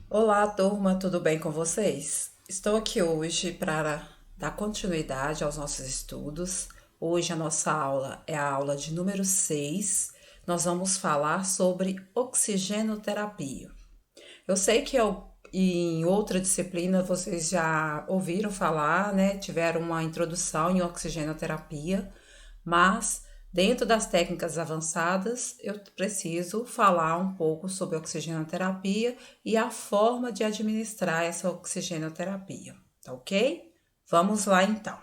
Olá, turma, tudo bem com vocês? Estou aqui hoje para dar continuidade aos nossos estudos. Hoje a nossa aula é a aula de número 6. Nós vamos falar sobre oxigenoterapia. Eu sei que em outra disciplina vocês já ouviram falar, né? Tiveram uma introdução em oxigenoterapia, mas dentro das técnicas avançadas eu preciso falar um pouco sobre oxigenoterapia e a forma de administrar essa oxigenoterapia, tá ok? Vamos lá então.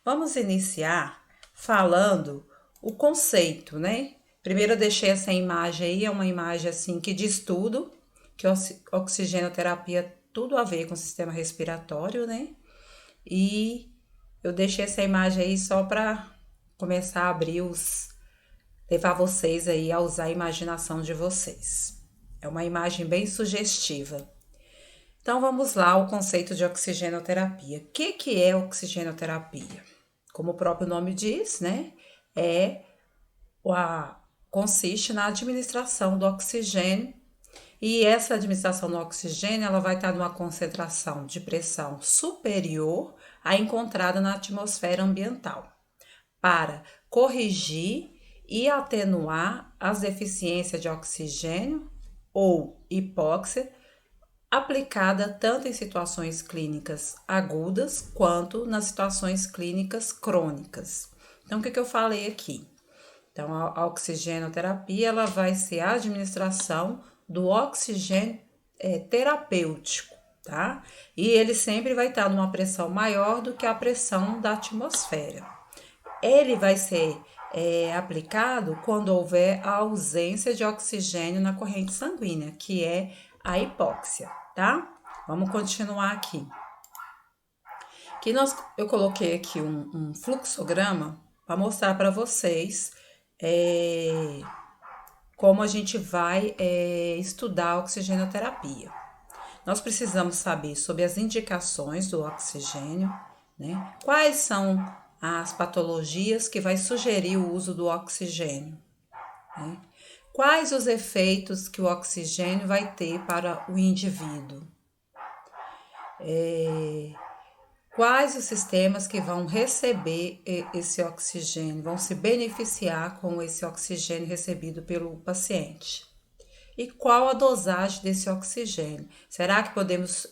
Vamos iniciar falando o conceito, né? Primeiro eu deixei essa imagem aí, é uma imagem assim que diz tudo, que oxigenoterapia tudo a ver com o sistema respiratório, né? E eu deixei essa imagem aí só para começar a levar vocês aí a usar a imaginação de vocês. É uma imagem bem sugestiva. Então vamos lá o conceito de oxigenoterapia. O que é oxigenoterapia? Como o próprio nome diz, né? É consiste na administração do oxigênio e essa administração do oxigênio ela vai estar numa concentração de pressão superior à encontrada na atmosfera ambiental para corrigir e atenuar as deficiências de oxigênio ou hipóxia aplicada tanto em situações clínicas agudas quanto nas situações clínicas crônicas. Então, o que eu falei aqui? Então, a oxigenoterapia ela vai ser a administração do oxigênio terapêutico, tá? E ele sempre vai estar numa pressão maior do que a pressão da atmosfera. Ele vai ser aplicado quando houver a ausência de oxigênio na corrente sanguínea, que é a hipóxia, tá? Vamos continuar aqui. Eu coloquei aqui um fluxograma para mostrar para vocês como a gente vai estudar a oxigenoterapia. Nós precisamos saber sobre as indicações do oxigênio, né? Quais são as patologias que vai sugerir o uso do oxigênio, né? Quais os efeitos que o oxigênio vai ter para o indivíduo? Quais os sistemas que vão receber esse oxigênio, vão se beneficiar com esse oxigênio recebido pelo paciente? E qual a dosagem desse oxigênio? Será que podemos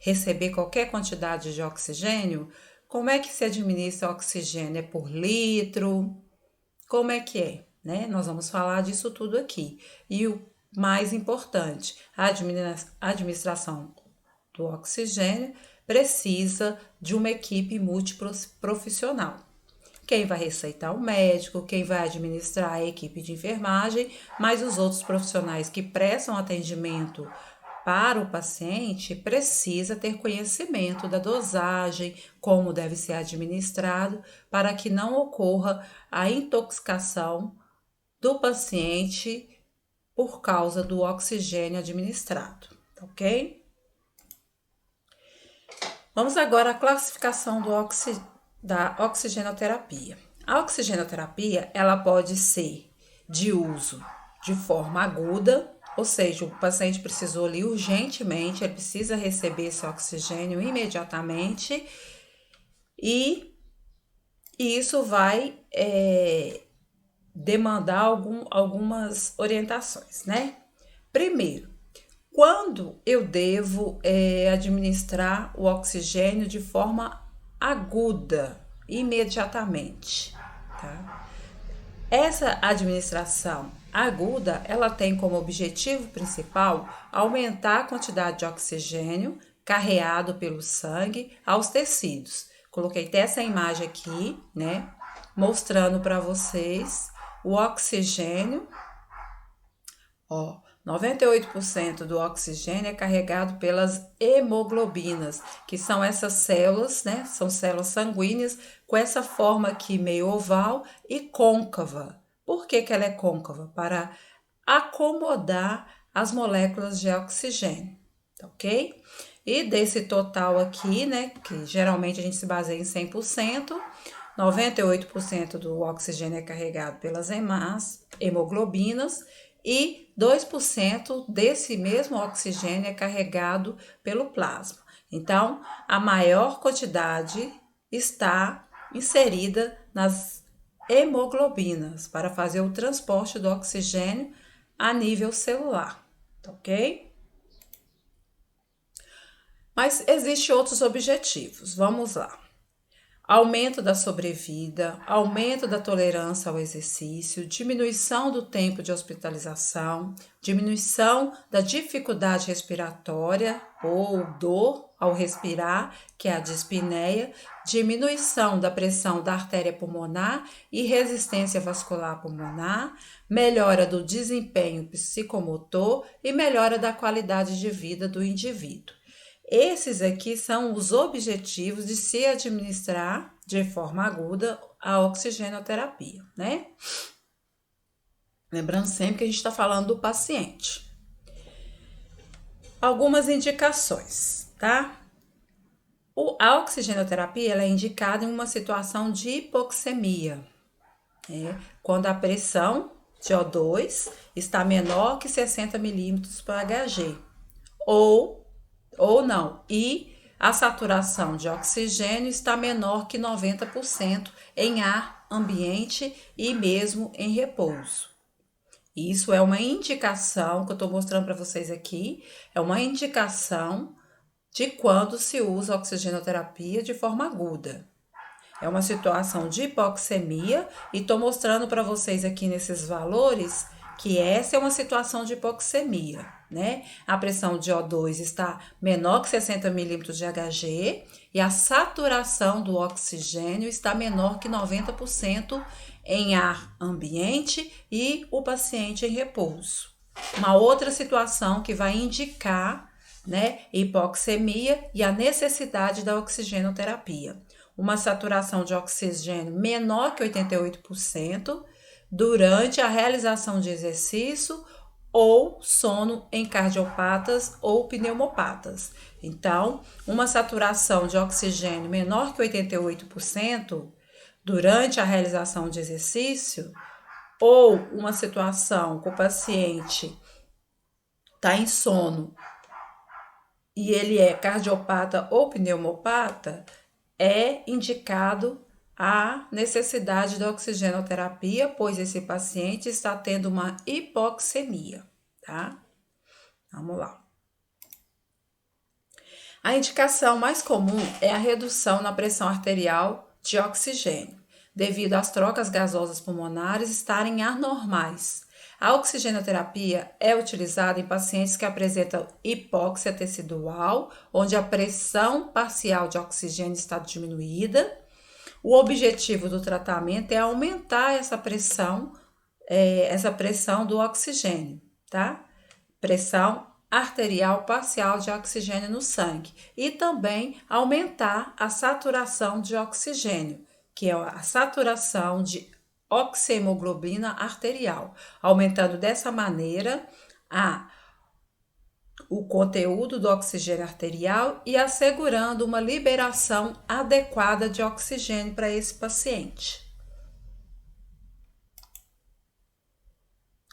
receber qualquer quantidade de oxigênio? Como é que se administra o oxigênio? É por litro? Como é que é? Né? Nós vamos falar disso tudo aqui. E o mais importante, a administração do oxigênio precisa de uma equipe multiprofissional. Quem vai receitar o médico, quem vai administrar a equipe de enfermagem, mas os outros profissionais que prestam atendimento para o paciente precisa ter conhecimento da dosagem, como deve ser administrado, para que não ocorra a intoxicação do paciente por causa do oxigênio administrado, ok? Vamos agora à classificação da oxigenoterapia. A oxigenoterapia ela pode ser de uso de forma aguda, ou seja, o paciente precisou ali urgentemente, ele precisa receber esse oxigênio imediatamente e isso vai demandar algumas orientações, né? Primeiro, quando eu devo administrar o oxigênio de forma aguda, imediatamente, tá? Essa administração aguda, ela tem como objetivo principal aumentar a quantidade de oxigênio carreado pelo sangue aos tecidos. Coloquei até essa imagem aqui, né, mostrando para vocês o oxigênio. Ó, 98% do oxigênio é carregado pelas hemoglobinas, que são essas células, né? São células sanguíneas com essa forma aqui meio oval e côncava. Por que ela é côncava? Para acomodar as moléculas de oxigênio, ok? E desse total aqui, né, que geralmente a gente se baseia em 100%, 98% do oxigênio é carregado pelas hemoglobinas e 2% desse mesmo oxigênio é carregado pelo plasma. Então, a maior quantidade está inserida nas hemoglobinas para fazer o transporte do oxigênio a nível celular, ok? Mas existem outros objetivos, vamos lá. Aumento da sobrevida, aumento da tolerância ao exercício, diminuição do tempo de hospitalização, diminuição da dificuldade respiratória ou dor ao respirar, que é a dispneia, diminuição da pressão da artéria pulmonar e resistência vascular pulmonar, melhora do desempenho psicomotor e melhora da qualidade de vida do indivíduo. Esses aqui são os objetivos de se administrar de forma aguda a oxigenoterapia, né? Lembrando sempre que a gente está falando do paciente. Algumas indicações, tá? A oxigenoterapia ela é indicada em uma situação de hipoxemia, né? Quando a pressão de O2 está menor que 60 milímetros por Hg, ou não, e a saturação de oxigênio está menor que 90% em ar ambiente e mesmo em repouso. Isso é uma indicação que eu estou mostrando para vocês aqui, é uma indicação de quando se usa a oxigenoterapia de forma aguda. É uma situação de hipoxemia e estou mostrando para vocês aqui nesses valores que essa é uma situação de hipoxemia, né? A pressão de O2 está menor que 60 milímetros de Hg e a saturação do oxigênio está menor que 90% em ar ambiente e o paciente em repouso. Uma outra situação que vai indicar, né, hipoxemia e a necessidade da oxigenoterapia. Uma saturação de oxigênio menor que 88%, durante a realização de exercício ou sono em cardiopatas ou pneumopatas. Então, uma saturação de oxigênio menor que 88% durante a realização de exercício ou uma situação que o paciente está em sono e ele é cardiopata ou pneumopata, é indicado a necessidade da oxigenoterapia, pois esse paciente está tendo uma hipoxemia, tá? Vamos lá. A indicação mais comum é a redução na pressão arterial de oxigênio, devido às trocas gasosas pulmonares estarem anormais. A oxigenoterapia é utilizada em pacientes que apresentam hipóxia tecidual, onde a pressão parcial de oxigênio está diminuída. O objetivo do tratamento é aumentar essa pressão do oxigênio, tá? Pressão arterial parcial de oxigênio no sangue e também aumentar a saturação de oxigênio, que é a saturação de oxihemoglobina arterial, aumentando dessa maneira o conteúdo do oxigênio arterial e assegurando uma liberação adequada de oxigênio para esse paciente.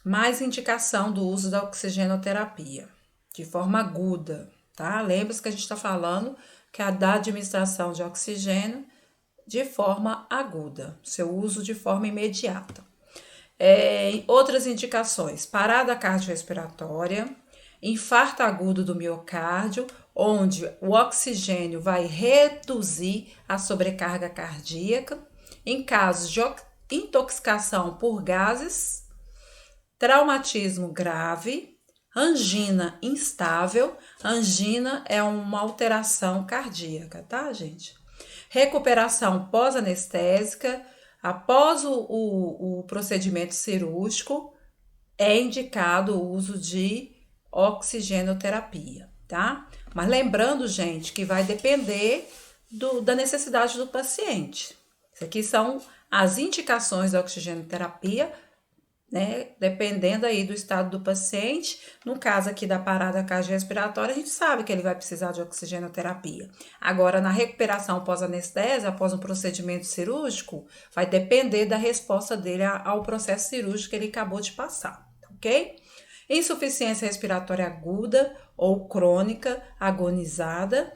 Mais indicação do uso da oxigenoterapia de forma aguda, tá? Lembra-se que a gente está falando que é a da administração de oxigênio de forma aguda, seu uso de forma imediata. Outras indicações: parada cardiorrespiratória, infarto agudo do miocárdio, onde o oxigênio vai reduzir a sobrecarga cardíaca, em casos de intoxicação por gases, traumatismo grave, angina instável. Angina é uma alteração cardíaca, tá, gente? Recuperação pós-anestésica, após o procedimento cirúrgico, é indicado o uso de oxigenoterapia, tá? Mas lembrando, gente, que vai depender da necessidade do paciente. Isso aqui são as indicações da oxigenoterapia, né? Dependendo aí do estado do paciente. No caso aqui da parada cardiorrespiratória, a gente sabe que ele vai precisar de oxigenoterapia. Agora, na recuperação pós-anestésia, após um procedimento cirúrgico, vai depender da resposta dele ao processo cirúrgico que ele acabou de passar, ok? insuficiência respiratória aguda ou crônica, agonizada,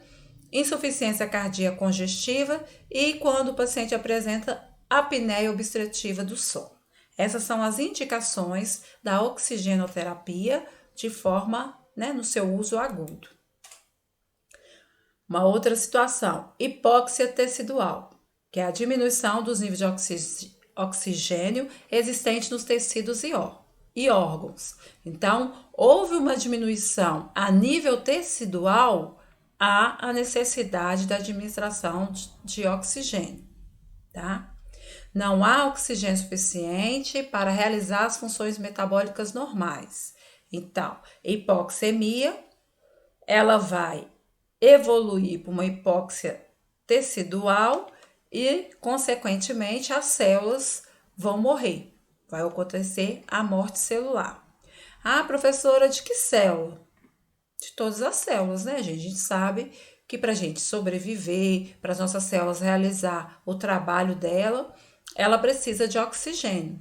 insuficiência cardíaca congestiva e quando o paciente apresenta apneia obstrutiva do sono. Essas são as indicações da oxigenoterapia de forma, no seu uso agudo. Uma outra situação, hipóxia tecidual, que é a diminuição dos níveis de oxigênio existentes nos tecidos e órgãos. Então, houve uma diminuição a nível tecidual, há a necessidade da administração de oxigênio, tá? Não há oxigênio suficiente para realizar as funções metabólicas normais. Então, hipoxemia, ela vai evoluir para uma hipóxia tecidual e, consequentemente, as células vão morrer. Vai acontecer a morte celular. Ah, professora, de que célula? De todas as células, né, gente? A gente sabe que para a gente sobreviver, para as nossas células realizar o trabalho dela, ela precisa de oxigênio,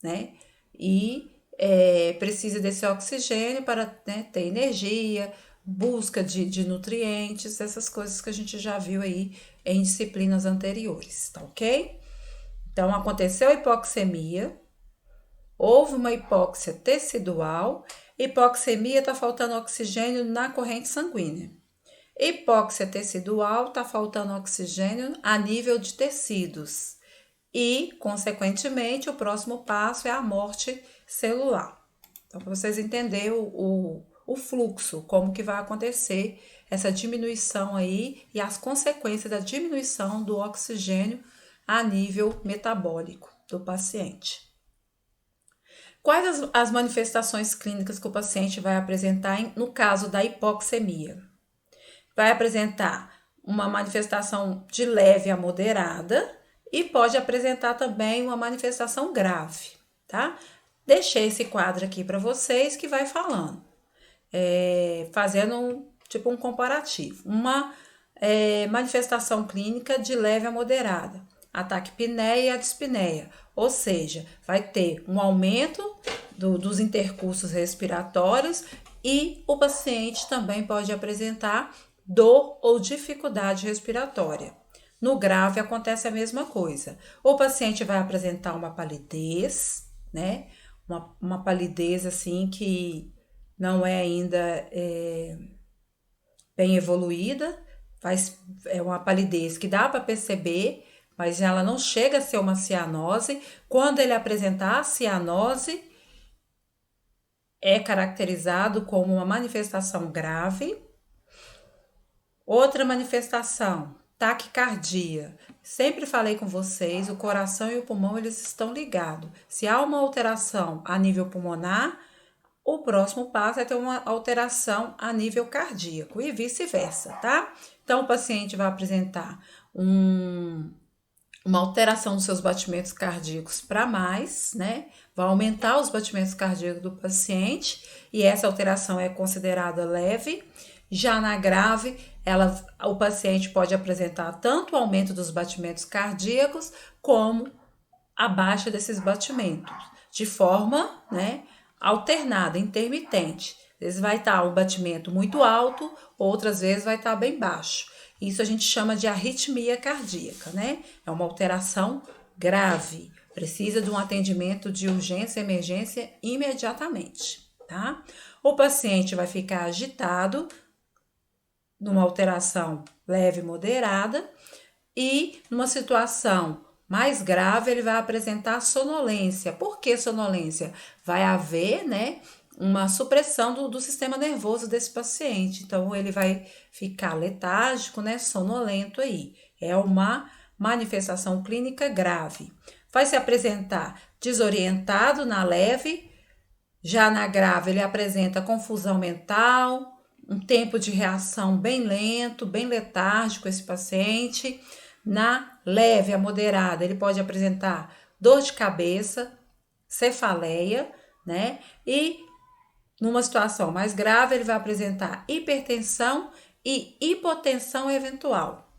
né? E precisa desse oxigênio para ter energia, busca de nutrientes, essas coisas que a gente já viu aí em disciplinas anteriores, tá ok? Então, aconteceu a hipoxemia, houve uma hipóxia tecidual, hipoxemia está faltando oxigênio na corrente sanguínea. Hipóxia tecidual está faltando oxigênio a nível de tecidos e, consequentemente, o próximo passo é a morte celular. Então, para vocês entenderem o fluxo, como que vai acontecer essa diminuição aí e as consequências da diminuição do oxigênio a nível metabólico do paciente. Quais as manifestações clínicas que o paciente vai apresentar no caso da hipoxemia? Vai apresentar uma manifestação de leve a moderada e pode apresentar também uma manifestação grave, tá? Deixei esse quadro aqui para vocês que vai falando, fazendo um comparativo. Uma manifestação clínica de leve a moderada, a taquipneia e a dispneia, ou seja, vai ter um aumento dos intercursos respiratórios e o paciente também pode apresentar dor ou dificuldade respiratória. No grave acontece a mesma coisa. O paciente vai apresentar uma palidez, né? Uma palidez assim que não é ainda bem evoluída, é uma palidez que dá para perceber, mas ela não chega a ser uma cianose. Quando ele apresentar a cianose, é caracterizado como uma manifestação grave. Outra manifestação, taquicardia. Sempre falei com vocês, o coração e o pulmão eles estão ligados. Se há uma alteração a nível pulmonar, o próximo passo é ter uma alteração a nível cardíaco e vice-versa, tá? Então, o paciente vai apresentar uma alteração nos seus batimentos cardíacos para mais, né? Vai aumentar os batimentos cardíacos do paciente e essa alteração é considerada leve. Já na grave, o paciente pode apresentar tanto o aumento dos batimentos cardíacos como a baixa desses batimentos, de forma, alternada, intermitente. Às vezes vai estar um batimento muito alto, outras vezes vai estar bem baixo. Isso a gente chama de arritmia cardíaca, né? É uma alteração grave, precisa de um atendimento de urgência e emergência imediatamente, tá? O paciente vai ficar agitado, numa alteração leve e moderada, e numa situação mais grave ele vai apresentar sonolência. Por que sonolência? Vai haver, uma supressão do sistema nervoso desse paciente. Então, ele vai ficar letárgico, sonolento aí. É uma manifestação clínica grave. Vai se apresentar desorientado na leve. Já na grave, ele apresenta confusão mental, um tempo de reação bem lento, bem letárgico esse paciente. Na leve a moderada, ele pode apresentar dor de cabeça, cefaleia, E numa situação mais grave, ele vai apresentar hipertensão e hipotensão eventual.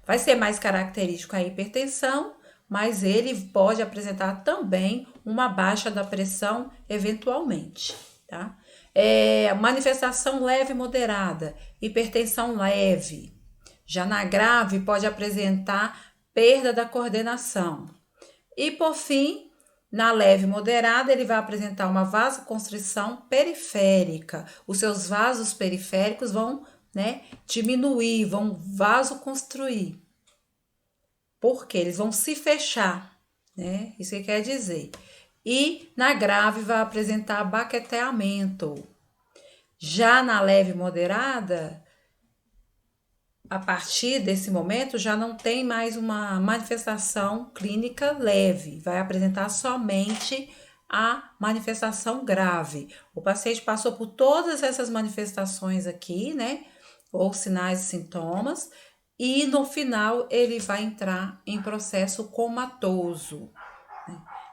Vai ser mais característico a hipertensão, mas ele pode apresentar também uma baixa da pressão eventualmente, tá? Manifestação leve e moderada, hipertensão leve. Já na grave, pode apresentar perda da coordenação. E, por fim, na leve e moderada, ele vai apresentar uma vasoconstrição periférica. Os seus vasos periféricos vão, diminuir, vão vasoconstruir. Porque eles vão se fechar, né? Isso que quer dizer. E na grave vai apresentar baqueteamento. Já na leve e moderada, a partir desse momento já não tem mais uma manifestação clínica leve, vai apresentar somente a manifestação grave. O paciente passou por todas essas manifestações aqui, né? Ou sinais e sintomas, e no final ele vai entrar em processo comatoso.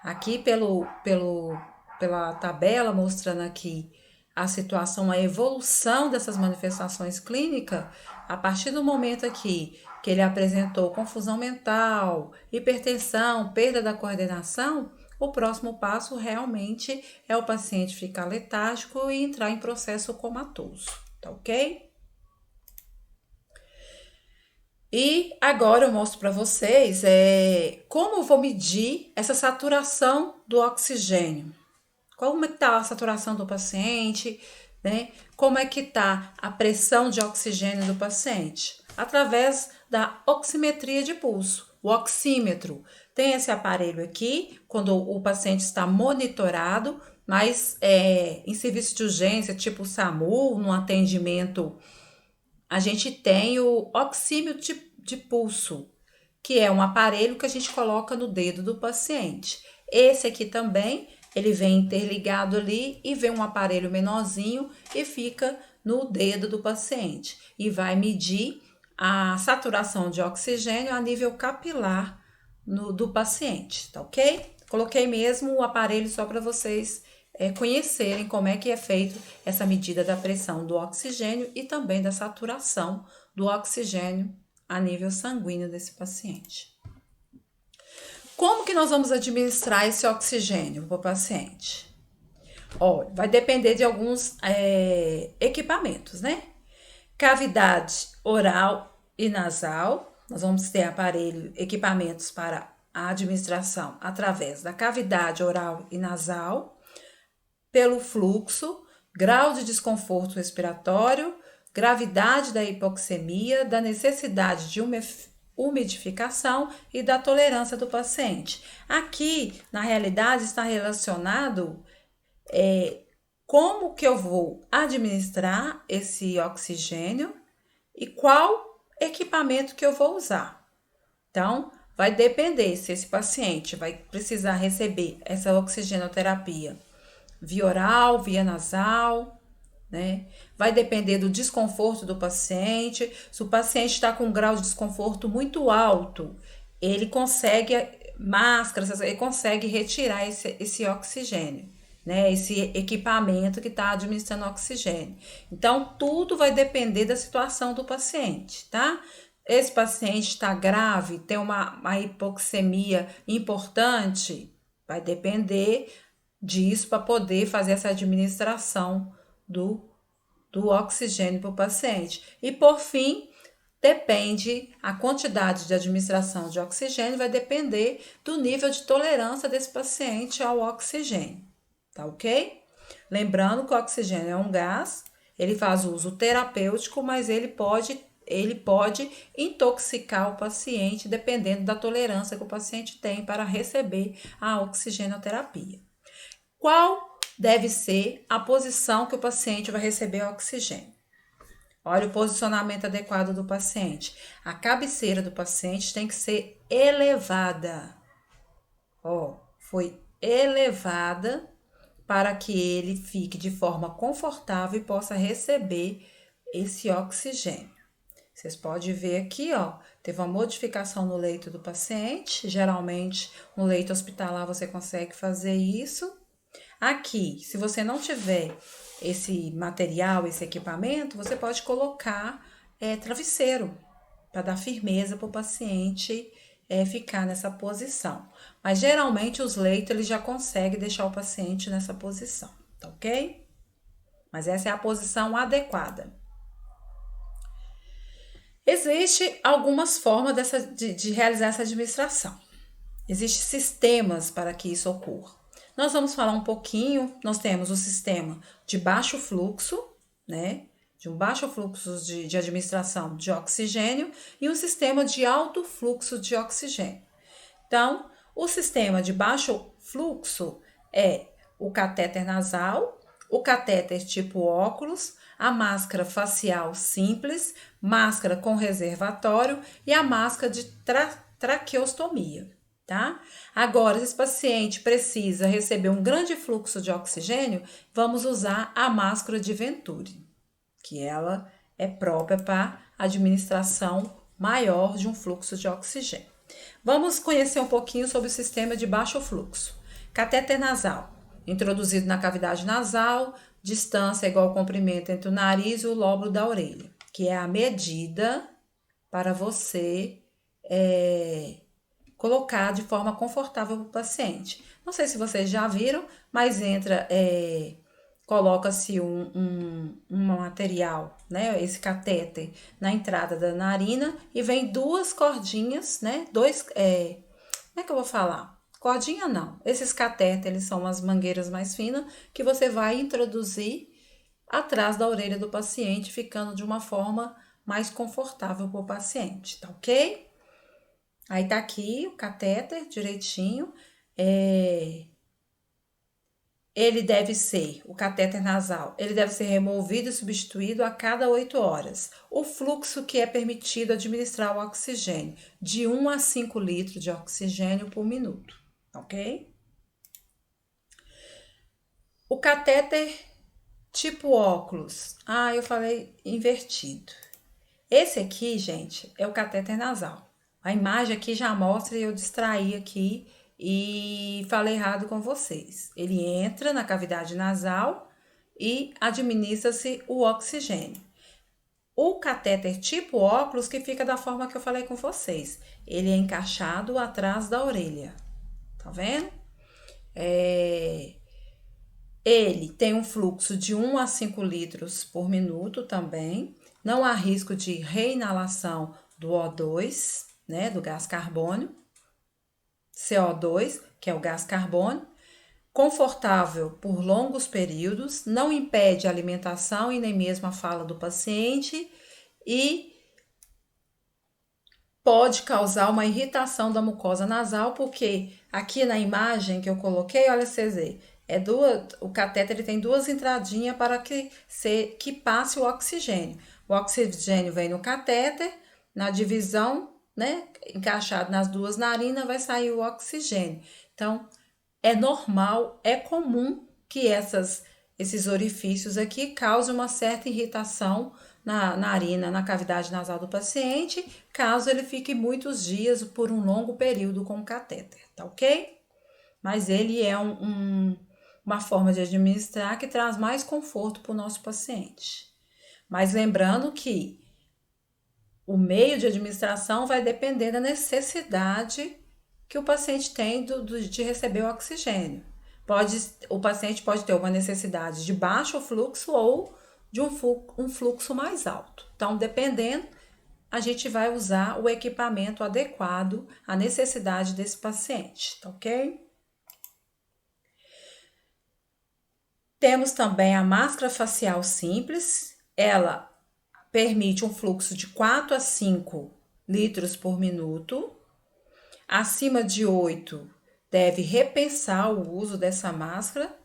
Aqui pela tabela mostrando aqui a situação, a evolução dessas manifestações clínicas, a partir do momento aqui que ele apresentou confusão mental, hipertensão, perda da coordenação, o próximo passo realmente é o paciente ficar letárgico e entrar em processo comatoso, tá ok? E agora eu mostro para vocês como eu vou medir essa saturação do oxigênio. Como é que está a saturação do paciente, né? Como é que está a pressão de oxigênio do paciente? Através da oximetria de pulso, o oxímetro. Tem esse aparelho aqui, quando o paciente está monitorado, mas em serviço de urgência, tipo SAMU, no atendimento, a gente tem o oxímetro de pulso, que é um aparelho que a gente coloca no dedo do paciente. Esse aqui também, ele vem interligado ali e vem um aparelho menorzinho e fica no dedo do paciente. E vai medir a saturação de oxigênio a nível capilar do paciente, tá ok? Coloquei mesmo o aparelho só para vocês conhecerem como é que é feito essa medida da pressão do oxigênio e também da saturação do oxigênio a nível sanguíneo desse paciente. Como que nós vamos administrar esse oxigênio para o paciente? Olha, vai depender de alguns equipamentos, né? Cavidade oral e nasal. Nós vamos ter equipamentos para a administração através da cavidade oral e nasal, pelo fluxo, grau de desconforto respiratório, gravidade da hipoxemia, da necessidade de umidificação e da tolerância do paciente. Aqui, na realidade, está relacionado como que eu vou administrar esse oxigênio e qual equipamento que eu vou usar. Então, vai depender se esse paciente vai precisar receber essa oxigenoterapia via oral, via nasal, né? Vai depender do desconforto do paciente. Se o paciente está com um grau de desconforto muito alto, ele consegue máscaras, ele consegue retirar esse oxigênio, né? Esse equipamento que está administrando oxigênio. Então, tudo vai depender da situação do paciente, tá? Esse paciente está grave, tem uma hipoxemia importante, vai depender disso para poder fazer essa administração do oxigênio para o paciente. E por fim, depende a quantidade de administração de oxigênio, vai depender do nível de tolerância desse paciente ao oxigênio, tá ok? Lembrando que o oxigênio é um gás, ele faz uso terapêutico, mas ele pode intoxicar o paciente dependendo da tolerância que o paciente tem para receber a oxigenoterapia. Qual deve ser a posição que o paciente vai receber o oxigênio? Olha o posicionamento adequado do paciente. A cabeceira do paciente tem que ser elevada. Foi elevada para que ele fique de forma confortável e possa receber esse oxigênio. Vocês podem ver aqui, teve uma modificação no leito do paciente. Geralmente, no leito hospitalar você consegue fazer isso. Aqui, se você não tiver esse material, esse equipamento, você pode colocar travesseiro para dar firmeza para o paciente ficar nessa posição. Mas geralmente os leitos ele já consegue deixar o paciente nessa posição, tá ok? Mas essa é a posição adequada. Existe algumas formas de realizar essa administração. Existem sistemas para que isso ocorra. Nós vamos falar um pouquinho, nós temos o sistema de baixo fluxo, né? De um baixo fluxo de administração de oxigênio e um sistema de alto fluxo de oxigênio. Então, o sistema de baixo fluxo é o catéter nasal, o catéter tipo óculos, a máscara facial simples, máscara com reservatório e a máscara de traqueostomia, tá? Agora, se esse paciente precisa receber um grande fluxo de oxigênio, vamos usar a máscara de Venturi, que ela é própria para administração maior de um fluxo de oxigênio. Vamos conhecer um pouquinho sobre o sistema de baixo fluxo. Catéter nasal, introduzido na cavidade nasal, distância igual ao comprimento entre o nariz e o lóbulo da orelha, que é a medida para você colocar de forma confortável para o paciente. Não sei se vocês já viram, mas coloca-se um material, né, esse catéter na entrada da narina e vem duas cordinhas, né, como é que eu vou falar? Cordinha não, esses catéteres eles são umas mangueiras mais finas que você vai introduzir atrás da orelha do paciente, ficando de uma forma mais confortável para o paciente, tá ok? Aí tá aqui o catéter direitinho, o catéter nasal, ele deve ser removido e substituído a cada 8 horas. O fluxo que é permitido administrar o oxigênio, de 1 a 5 litros de oxigênio por minuto, ok? O catéter tipo óculos, eu falei invertido. Esse aqui, gente, é o catéter nasal. A imagem aqui já mostra e eu distraí aqui e falei errado com vocês. Ele entra na cavidade nasal e administra-se o oxigênio. O catéter tipo óculos que fica da forma que eu falei com vocês. Ele é encaixado atrás da orelha. Tá vendo? Ele tem um fluxo de 1 a 5 litros por minuto também. Não há risco de reinalação do O2, né, do gás carbônio, CO2, que é o gás carbônio, confortável por longos períodos, não impede a alimentação e nem mesmo a fala do paciente e pode causar uma irritação da mucosa nasal, porque aqui na imagem que eu coloquei, olha vocês verem, o catéter ele tem duas entradinhas para que passe o oxigênio. O oxigênio vem no catéter, na divisão, né, encaixado nas duas narinas, vai sair o oxigênio. Então, é normal, é comum que esses orifícios aqui causem uma certa irritação na narina, na cavidade nasal do paciente, caso ele fique muitos dias por um longo período com o catéter, tá ok? Mas ele é uma forma de administrar que traz mais conforto para o nosso paciente. Mas lembrando que o meio de administração vai depender da necessidade que o paciente tem de receber o oxigênio. O paciente pode ter uma necessidade de baixo fluxo ou de um fluxo mais alto. Então, dependendo, a gente vai usar o equipamento adequado à necessidade desse paciente, tá ok? Temos também a máscara facial simples, ela permite um fluxo de 4 a 5 litros por minuto. Acima de 8, deve repensar o uso dessa máscara.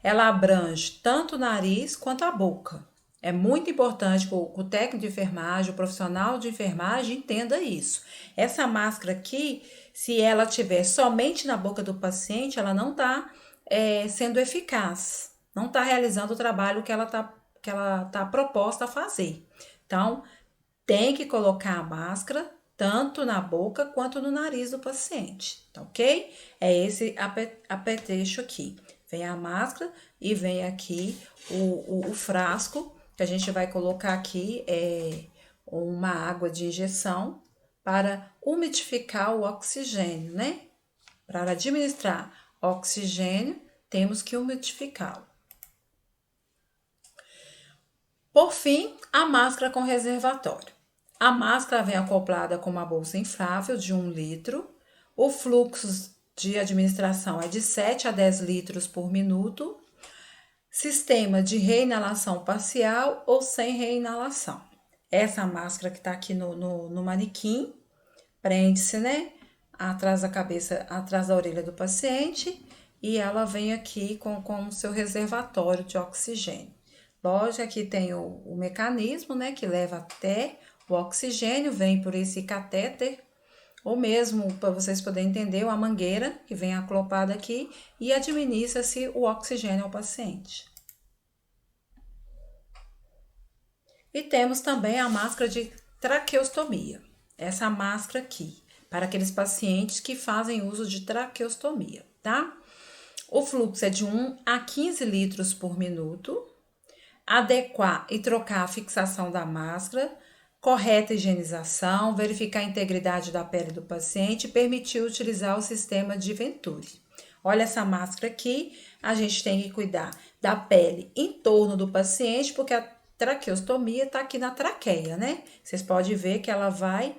Ela abrange tanto o nariz quanto a boca. É muito importante que o técnico de enfermagem, o profissional de enfermagem entenda isso. Essa máscara aqui, se ela estiver somente na boca do paciente, ela não está sendo eficaz. Não está realizando o trabalho que ela tá proposta a fazer. Então, tem que colocar a máscara tanto na boca quanto no nariz do paciente, tá ok? É esse apetrecho aqui. Vem a máscara e vem aqui o frasco, que a gente vai colocar aqui uma água de injeção para umidificar o oxigênio, né? Para administrar oxigênio, temos que umidificá-lo. Por fim, a máscara com reservatório. A máscara vem acoplada com uma bolsa inflável de 1 litro. O fluxo de administração é de 7 a 10 litros por minuto. Sistema de reinalação parcial ou sem reinalação. Essa máscara que está aqui no manequim, prende-se, né? Atrás da cabeça, atrás da orelha do paciente, e ela vem aqui com o seu reservatório de oxigênio. Lógico, aqui tem o mecanismo, né, que leva até o oxigênio, vem por esse catéter, ou mesmo, para vocês poderem entender, uma mangueira que vem acoplada aqui e administra-se o oxigênio ao paciente. E temos também a máscara de traqueostomia. Essa máscara aqui, para aqueles pacientes que fazem uso de traqueostomia, tá? O fluxo é de 1 a 15 litros por minuto. Adequar e trocar a fixação da máscara, correta higienização, verificar a integridade da pele do paciente e permitir utilizar o sistema de Venturi. Olha essa máscara aqui, a gente tem que cuidar da pele em torno do paciente, porque a traqueostomia está aqui na traqueia, né? Vocês podem ver que ela vai,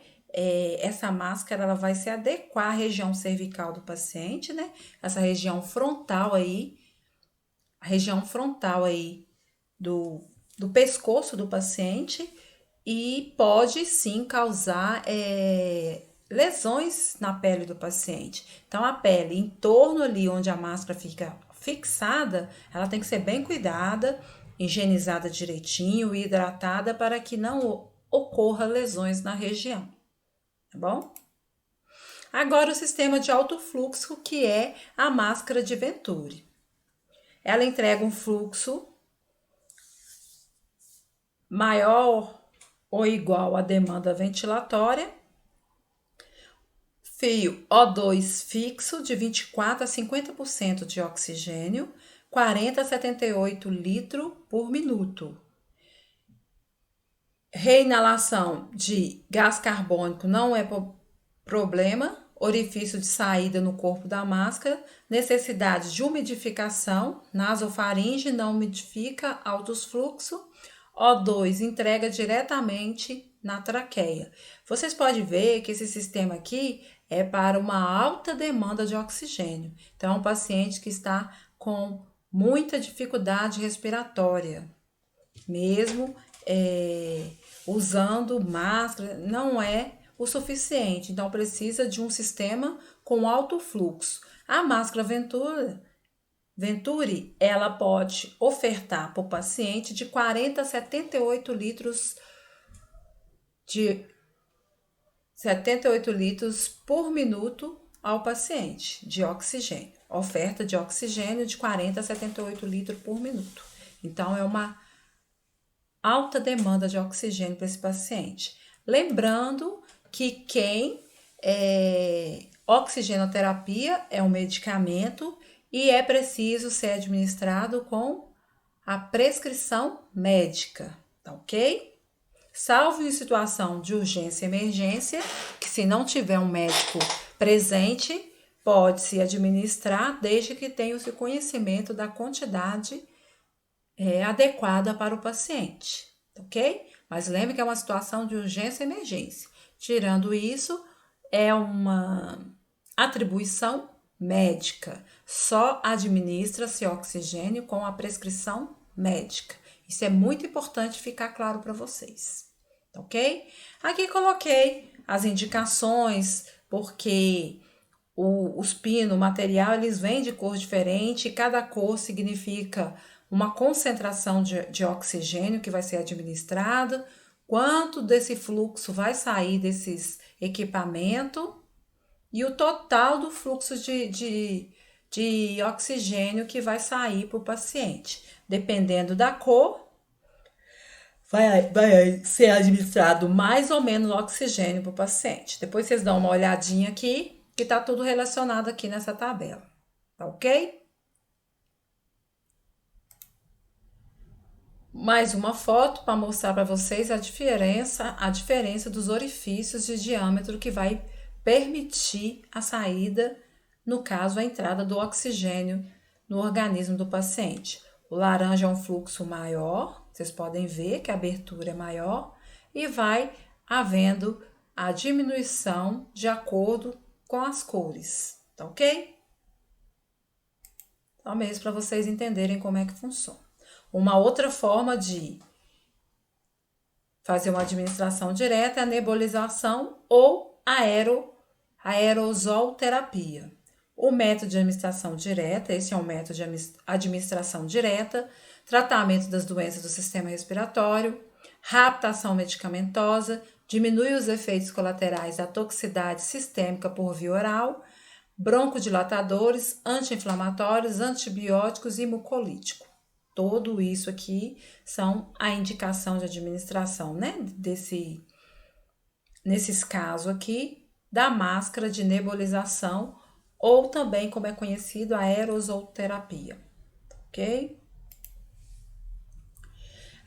essa máscara, ela vai se adequar à região cervical do paciente, né? Essa região frontal aí, a região frontal aí do pescoço do paciente, e pode sim causar lesões na pele do paciente. Então, a pele em torno ali onde a máscara fica fixada, ela tem que ser bem cuidada, higienizada direitinho e hidratada para que não ocorra lesões na região, tá bom? Agora, o sistema de alto fluxo, que é a máscara de Venturi. Ela entrega um fluxo maior ou igual à demanda ventilatória, fio O2 fixo de 24 a 50% de oxigênio, 40 a 78 litros por minuto. Reinalação de gás carbônico não é problema, orifício de saída no corpo da máscara, necessidade de umidificação, nasofaringe não umidifica, altos fluxos. O2 entrega diretamente na traqueia. Vocês podem ver que esse sistema aqui é para uma alta demanda de oxigênio. Então, é um paciente que está com muita dificuldade respiratória, mesmo usando máscara, não é o suficiente. Então, precisa de um sistema com alto fluxo. A máscara Venturi, ela pode ofertar para o paciente de 40 a 78 litros por minuto ao paciente de oxigênio. Oferta de oxigênio de 40 a 78 litros por minuto. Então, é uma alta demanda de oxigênio para esse paciente. Lembrando que oxigenoterapia é um medicamento e é preciso ser administrado com a prescrição médica, tá ok? Salvo em situação de urgência e emergência, que se não tiver um médico presente, pode-se administrar desde que tenha-se conhecimento da quantidade adequada para o paciente, ok? Mas lembre que é uma situação de urgência e emergência. Tirando isso, é uma atribuição médica. Só administra-se oxigênio com a prescrição médica. Isso é muito importante ficar claro para vocês, ok? Aqui coloquei as indicações, porque os pinos, o material, eles vêm de cor diferente, e cada cor significa uma concentração de oxigênio que vai ser administrado, quanto desse fluxo vai sair desses equipamentos e o total do fluxo de oxigênio que vai sair para o paciente. Dependendo da cor, vai ser administrado mais ou menos oxigênio para o paciente. Depois vocês dão uma olhadinha aqui, que está tudo relacionado aqui nessa tabela, tá ok? mais uma foto para mostrar para vocês a diferença dos orifícios de diâmetro que vai permitir a saída, no caso, a entrada do oxigênio no organismo do paciente. O laranja é um fluxo maior, vocês podem ver que a abertura é maior e vai havendo a diminuição de acordo com as cores, tá ok? Só mesmo para vocês entenderem como é que funciona. Uma outra forma de fazer uma administração direta é a nebulização ou aerosol-terapia. O método de administração direta, esse é um método de administração direta, tratamento das doenças do sistema respiratório, rápida ação medicamentosa, diminui os efeitos colaterais da toxicidade sistêmica por via oral, broncodilatadores, anti-inflamatórios, antibióticos e mucolítico. Tudo isso aqui são a indicação de administração, né? Nesses casos aqui, da máscara de nebulização, ou também, como é conhecido, a aerosolterapia, ok?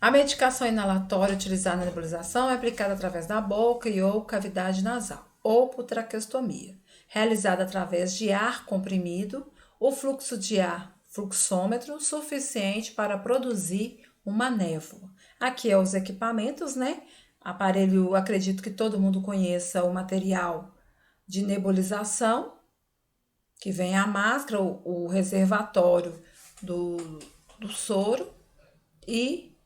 A medicação inalatória utilizada na nebulização é aplicada através da boca e ou cavidade nasal, ou por traqueostomia, realizada através de ar comprimido, o fluxo de ar fluxômetro suficiente para produzir uma névoa. Aqui é os equipamentos, né? Aparelho, acredito que todo mundo conheça o material de nebulização, que vem a máscara, o reservatório do soro e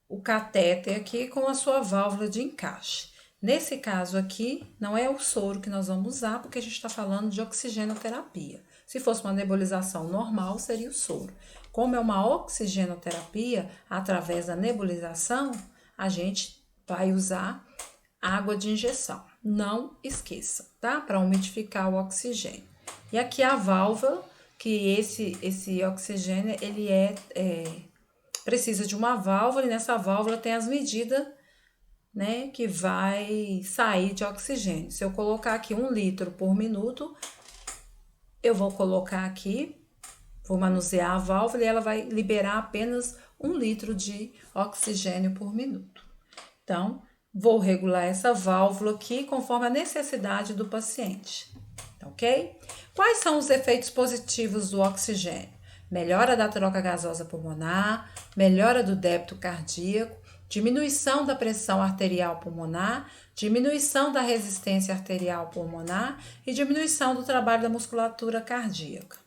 o catéter aqui com a sua válvula de encaixe. Nesse caso aqui, não é o soro que nós vamos usar, porque a gente está falando de oxigenoterapia. Se fosse uma nebulização normal, seria o soro. Como é uma oxigenoterapia, através da nebulização, a gente vai usar água de injeção. Não esqueça, tá? Para umidificar o oxigênio. E aqui a válvula, que esse oxigênio, ele precisa de uma válvula, e nessa válvula tem as medidas, né, que vai sair de oxigênio. Se eu colocar aqui 1 litro por minuto, eu vou colocar aqui, vou manusear a válvula e ela vai liberar apenas 1 litro de oxigênio por minuto. Então, vou regular essa válvula aqui conforme a necessidade do paciente, ok? Quais são os efeitos positivos do oxigênio? Melhora da troca gasosa pulmonar, melhora do débito cardíaco, diminuição da pressão arterial pulmonar, diminuição da resistência arterial pulmonar e diminuição do trabalho da musculatura cardíaca,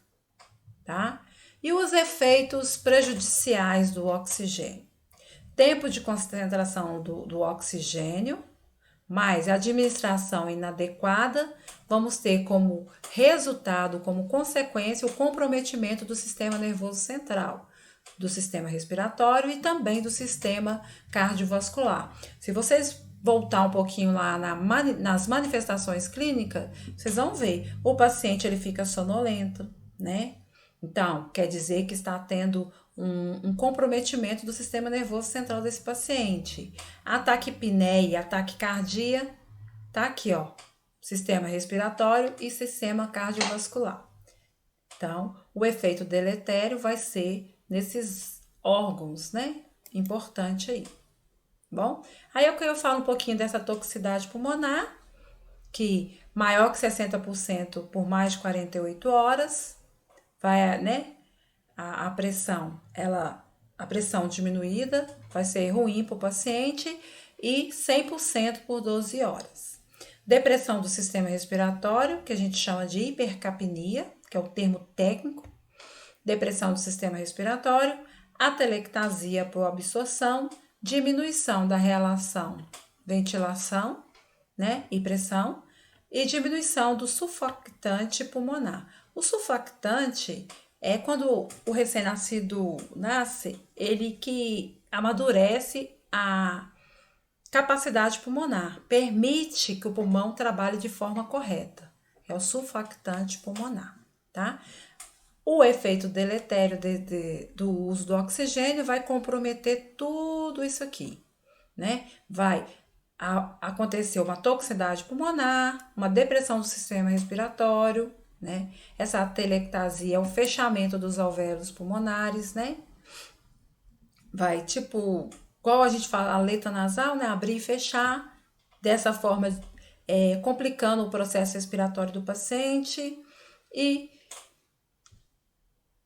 tá? E os efeitos prejudiciais do oxigênio? Tempo de concentração do oxigênio, mais administração inadequada, vamos ter como resultado, como consequência, o comprometimento do sistema nervoso central, do sistema respiratório e também do sistema cardiovascular. Se vocês voltar um pouquinho lá nas manifestações clínicas, vocês vão ver, o paciente ele fica sonolento, né? Então, quer dizer que está tendo um comprometimento do sistema nervoso central desse paciente. A taquipneia, a taquicardia, tá aqui, ó, sistema respiratório e sistema cardiovascular. Então, o efeito deletério vai ser nesses órgãos, né? Importante aí. Bom, aí eu falo um pouquinho dessa toxicidade pulmonar, que maior que 60% por mais de 48 horas, vai, né? A pressão, a pressão diminuída vai ser ruim para o paciente e 100% por 12 horas. Depressão do sistema respiratório, que a gente chama de hipercapnia, que é o termo técnico. Depressão do sistema respiratório, atelectasia por absorção, diminuição da relação ventilação, né, e pressão, e diminuição do surfactante pulmonar. O surfactante é quando o recém-nascido nasce, ele que amadurece a capacidade pulmonar, permite que o pulmão trabalhe de forma correta. É o surfactante pulmonar, tá? O efeito deletério do uso do oxigênio vai comprometer tudo isso aqui, né? Vai acontecer uma toxicidade pulmonar, uma depressão do sistema respiratório, né? Essa atelectasia é o fechamento dos alvéolos pulmonares, né? vai tipo, igual a gente fala, a letra nasal, né? Abrir e fechar, dessa forma, complicando o processo respiratório do paciente. E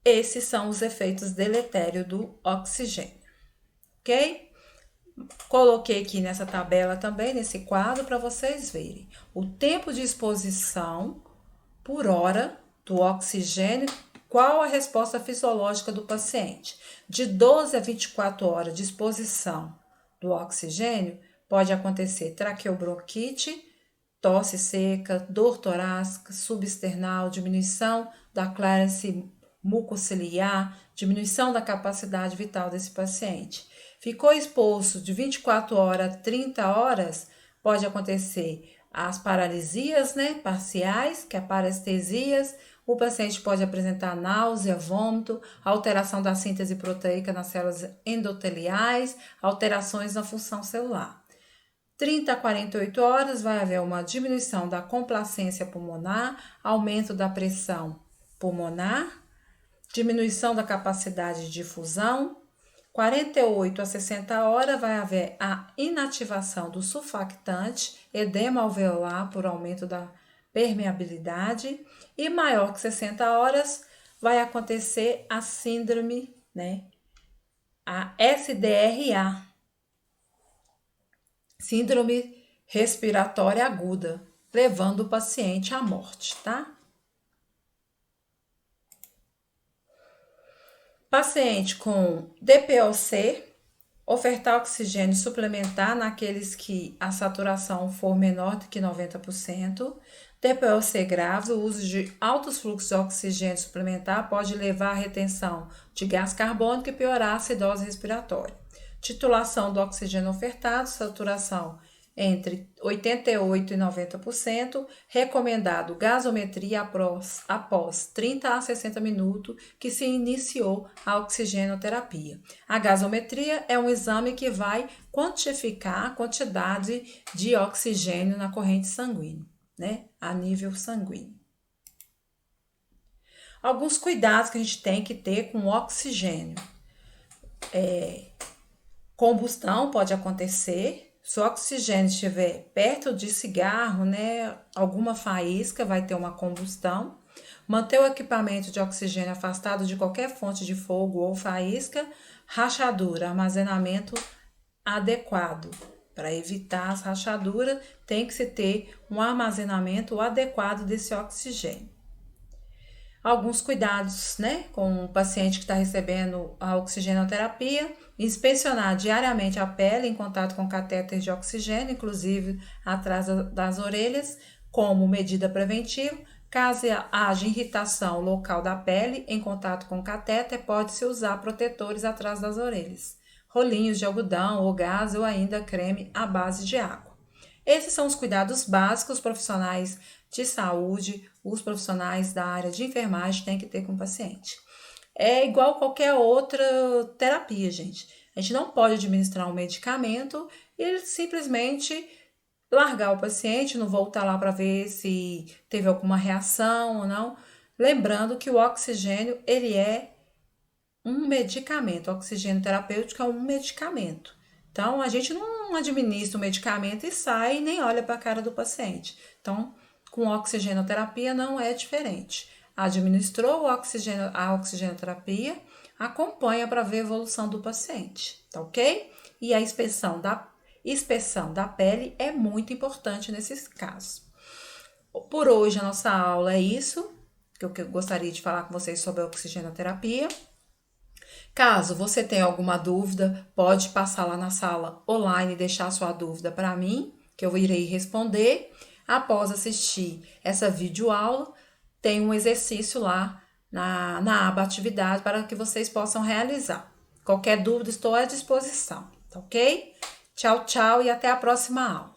esses são os efeitos deletérios do oxigênio, ok? Coloquei aqui nessa tabela também, nesse quadro, para vocês verem o tempo de exposição por hora do oxigênio, qual a resposta fisiológica do paciente. De 12 a 24 horas de exposição do oxigênio, pode acontecer traqueobronquite, tosse seca, dor torácica, subesternal, diminuição da clearance mucociliar, diminuição da capacidade vital desse paciente. Ficou exposto de 24 horas a 30 horas, pode acontecer as paralisias, né, parciais, que é parestesias. O paciente pode apresentar náusea, vômito, alteração da síntese proteica nas células endoteliais, alterações na função celular. 30 a 48 horas vai haver uma diminuição da complacência pulmonar, aumento da pressão pulmonar, diminuição da capacidade de difusão. 48 a 60 horas vai haver a inativação do surfactante, edema alveolar por aumento da permeabilidade, e maior que 60 horas vai acontecer a síndrome, né, a SDRA, síndrome respiratória aguda, levando o paciente à morte, tá? Paciente com DPOC, ofertar oxigênio suplementar naqueles que a saturação for menor do que 90%. DPOC grave, o uso de altos fluxos de oxigênio suplementar pode levar à retenção de gás carbônico e piorar a acidose respiratória. Titulação do oxigênio ofertado, saturação entre 88% e 90%, recomendado gasometria após 30 a 60 minutos que se iniciou a oxigenoterapia. A gasometria é um exame que vai quantificar a quantidade de oxigênio na corrente sanguínea, né, a nível sanguíneo. Alguns cuidados que a gente tem que ter com o oxigênio. Combustão pode acontecer. Se o oxigênio estiver perto de cigarro, né, alguma faísca, vai ter uma combustão. Manter o equipamento de oxigênio afastado de qualquer fonte de fogo ou faísca. Rachadura, armazenamento adequado. Para evitar as rachaduras, tem que se ter um armazenamento adequado desse oxigênio. Alguns cuidados, né, com o paciente que está recebendo a oxigenoterapia, inspecionar diariamente a pele em contato com catéteres de oxigênio, inclusive atrás das orelhas, como medida preventiva. Caso haja irritação local da pele em contato com o catéter, pode-se usar protetores atrás das orelhas, rolinhos de algodão ou gás ou ainda creme à base de água. Esses são os cuidados básicos profissionais de saúde, os profissionais da área de enfermagem têm que ter com o paciente. É igual qualquer outra terapia, gente. A gente não pode administrar um medicamento e simplesmente largar o paciente, não voltar lá para ver se teve alguma reação ou não. Lembrando que o oxigênio, ele é um medicamento. O oxigênio terapêutico é um medicamento. Então, a gente não administra o medicamento e sai e nem olha para a cara do paciente. Então, com oxigenoterapia não é diferente. Administrou a oxigenoterapia, acompanha para ver a evolução do paciente, tá ok? E a inspeção da pele é muito importante nesses casos. Por hoje, a nossa aula é isso, que eu gostaria de falar com vocês sobre a oxigenoterapia. Caso você tenha alguma dúvida, pode passar lá na sala online e deixar sua dúvida para mim, que eu irei responder. Após assistir essa videoaula, tem um exercício lá na aba atividade para que vocês possam realizar. Qualquer dúvida, estou à disposição, tá ok? Tchau, tchau e até a próxima aula.